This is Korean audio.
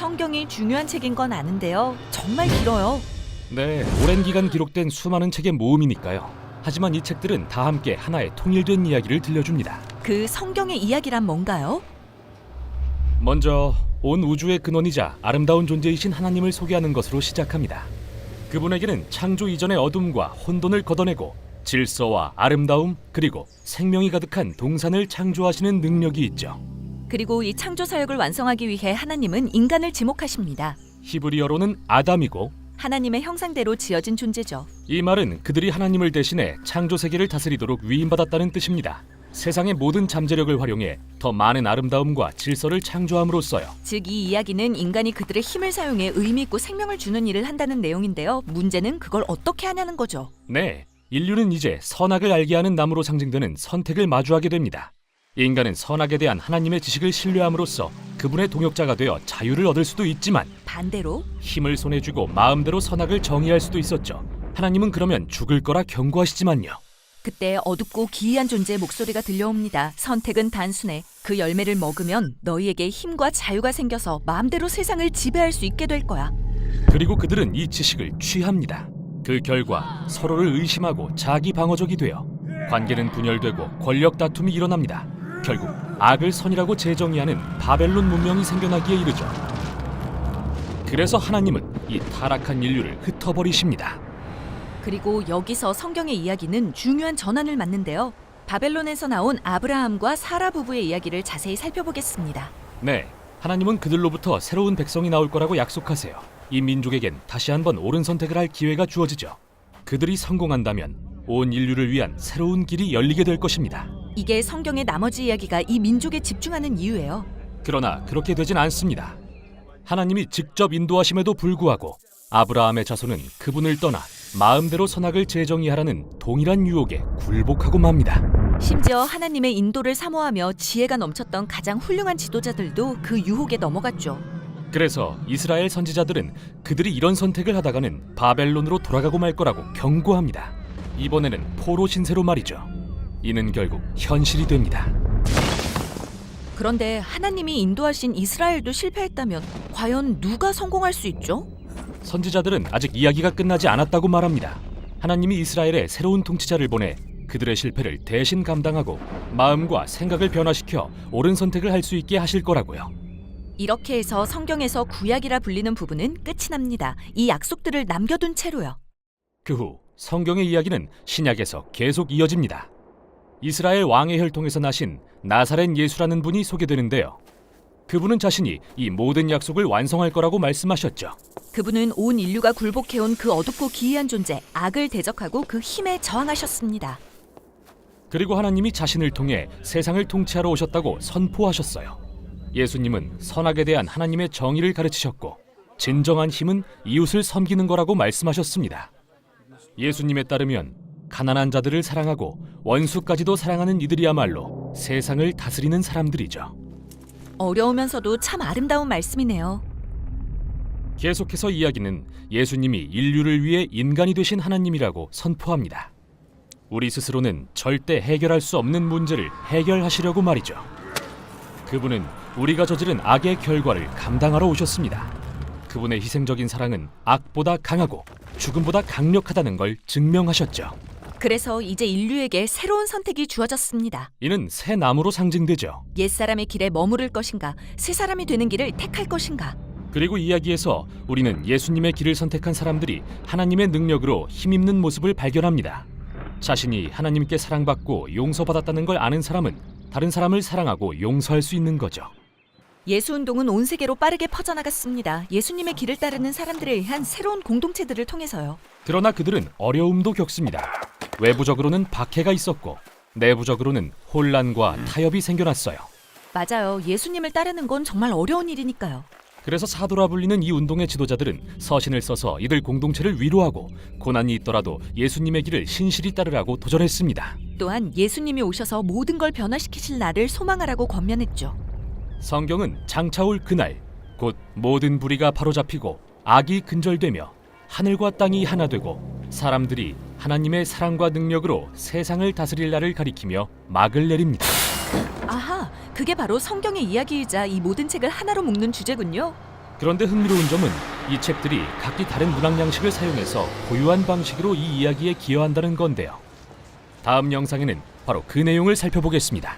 성경이 중요한 책인 건 아는데요. 정말 길어요. 네, 오랜 기간 기록된 수많은 책의 모음이니까요. 하지만 이 책들은 다 함께 하나의 통일된 이야기를 들려줍니다. 그 성경의 이야기란 뭔가요? 먼저 온 우주의 근원이자 아름다운 존재이신 하나님을 소개하는 것으로 시작합니다. 그분에게는 창조 이전의 어둠과 혼돈을 걷어내고 질서와 아름다움 그리고 생명이 가득한 동산을 창조하시는 능력이 있죠. 그리고 이 창조 사역을 완성하기 위해 하나님은 인간을 지목하십니다. 히브리어로는 아담이고 하나님의 형상대로 지어진 존재죠. 이 말은 그들이 하나님을 대신해 창조 세계를 다스리도록 위임받았다는 뜻입니다. 세상의 모든 잠재력을 활용해 더 많은 아름다움과 질서를 창조함으로써요. 즉 이 이야기는 인간이 그들의 힘을 사용해 의미 있고 생명을 주는 일을 한다는 내용인데요. 문제는 그걸 어떻게 하냐는 거죠. 네, 인류는 이제 선악을 알게 하는 나무로 상징되는 선택을 마주하게 됩니다. 인간은 선악에 대한 하나님의 지식을 신뢰함으로써 그분의 동역자가 되어 자유를 얻을 수도 있지만 반대로 힘을 손에 쥐고 마음대로 선악을 정의할 수도 있었죠. 하나님은 그러면 죽을 거라 경고하시지만요. 그때 어둡고 기이한 존재의 목소리가 들려옵니다. 선택은 단순해. 그 열매를 먹으면 너희에게 힘과 자유가 생겨서 마음대로 세상을 지배할 수 있게 될 거야. 그리고 그들은 이 지식을 취합니다. 그 결과 서로를 의심하고 자기 방어적이 되어 관계는 분열되고 권력 다툼이 일어납니다. 결국 악을 선이라고 재정의하는 바벨론 문명이 생겨나기에 이르죠. 그래서 하나님은 이 타락한 인류를 흩어버리십니다. 그리고 여기서 성경의 이야기는 중요한 전환을 맞는데요. 바벨론에서 나온 아브라함과 사라 부부의 이야기를 자세히 살펴보겠습니다. 네, 하나님은 그들로부터 새로운 백성이 나올 거라고 약속하세요. 이 민족에겐 다시 한번 옳은 선택을 할 기회가 주어지죠. 그들이 성공한다면 온 인류를 위한 새로운 길이 열리게 될 것입니다. 이게 성경의 나머지 이야기가 이 민족에 집중하는 이유예요. 그러나 그렇게 되진 않습니다. 하나님이 직접 인도하심에도 불구하고 아브라함의 자손은 그분을 떠나 마음대로 선악을 재정의하라는 동일한 유혹에 굴복하고 맙니다. 심지어 하나님의 인도를 사모하며 지혜가 넘쳤던 가장 훌륭한 지도자들도 그 유혹에 넘어갔죠. 그래서 이스라엘 선지자들은 그들이 이런 선택을 하다가는 바벨론으로 돌아가고 말 거라고 경고합니다. 이번에는 포로 신세로 말이죠. 이는 결국 현실이 됩니다. 그런데 하나님이 인도하신 이스라엘도 실패했다면 과연 누가 성공할 수 있죠? 선지자들은 아직 이야기가 끝나지 않았다고 말합니다. 하나님이 이스라엘에 새로운 통치자를 보내 그들의 실패를 대신 감당하고 마음과 생각을 변화시켜 옳은 선택을 할 수 있게 하실 거라고요. 이렇게 해서 성경에서 구약이라 불리는 부분은 끝이 납니다. 이 약속들을 남겨둔 채로요. 그 후 성경의 이야기는 신약에서 계속 이어집니다. 이스라엘 왕의 혈통에서 나신 나사렛 예수라는 분이 소개되는데요. 그분은 자신이 이 모든 약속을 완성할 거라고 말씀하셨죠. 그분은 온 인류가 굴복해온 그 어둡고 기이한 존재, 악을 대적하고 그 힘에 저항하셨습니다. 그리고 하나님이 자신을 통해 세상을 통치하러 오셨다고 선포하셨어요. 예수님은 선악에 대한 하나님의 정의를 가르치셨고 진정한 힘은 이웃을 섬기는 거라고 말씀하셨습니다. 예수님에 따르면 가난한 자들을 사랑하고 원수까지도 사랑하는 이들이야말로 세상을 다스리는 사람들이죠. 어려우면서도 참 아름다운 말씀이네요. 계속해서 이야기는 예수님이 인류를 위해 인간이 되신 하나님이라고 선포합니다. 우리 스스로는 절대 해결할 수 없는 문제를 해결하시려고 말이죠. 그분은 우리가 저지른 악의 결과를 감당하러 오셨습니다. 그분의 희생적인 사랑은 악보다 강하고 죽음보다 강력하다는 걸 증명하셨죠. 그래서 이제 인류에게 새로운 선택이 주어졌습니다. 이는 새 나무로 상징되죠. 옛사람의 길에 머무를 것인가, 새 사람이 되는 길을 택할 것인가. 그리고 이야기에서 우리는 예수님의 길을 선택한 사람들이 하나님의 능력으로 힘입는 모습을 발견합니다. 자신이 하나님께 사랑받고 용서받았다는 걸 아는 사람은 다른 사람을 사랑하고 용서할 수 있는 거죠. 예수운동은 온 세계로 빠르게 퍼져나갔습니다. 예수님의 길을 따르는 사람들에 의한 새로운 공동체들을 통해서요. 그러나 그들은 어려움도 겪습니다. 외부적으로는 박해가 있었고 내부적으로는 혼란과 타협이 생겨났어요. 맞아요. 예수님을 따르는 건 정말 어려운 일이니까요. 그래서 사도라 불리는 이 운동의 지도자들은 서신을 써서 이들 공동체를 위로하고 고난이 있더라도 예수님의 길을 신실히 따르라고 도전했습니다. 또한 예수님이 오셔서 모든 걸 변화시키실 날을 소망하라고 권면했죠. 성경은 장차 올 그날 곧 모든 불의가 바로잡히고 악이 근절되며 하늘과 땅이 하나 되고 사람들이 하나님의 사랑과 능력으로 세상을 다스릴 날을 가리키며 막을 내립니다. 아하, 그게 바로 성경의 이야기이자 이 모든 책을 하나로 묶는 주제군요. 그런데 흥미로운 점은 이 책들이 각기 다른 문학 양식을 사용해서 고유한 방식으로 이 이야기에 기여한다는 건데요. 다음 영상에는 바로 그 내용을 살펴보겠습니다.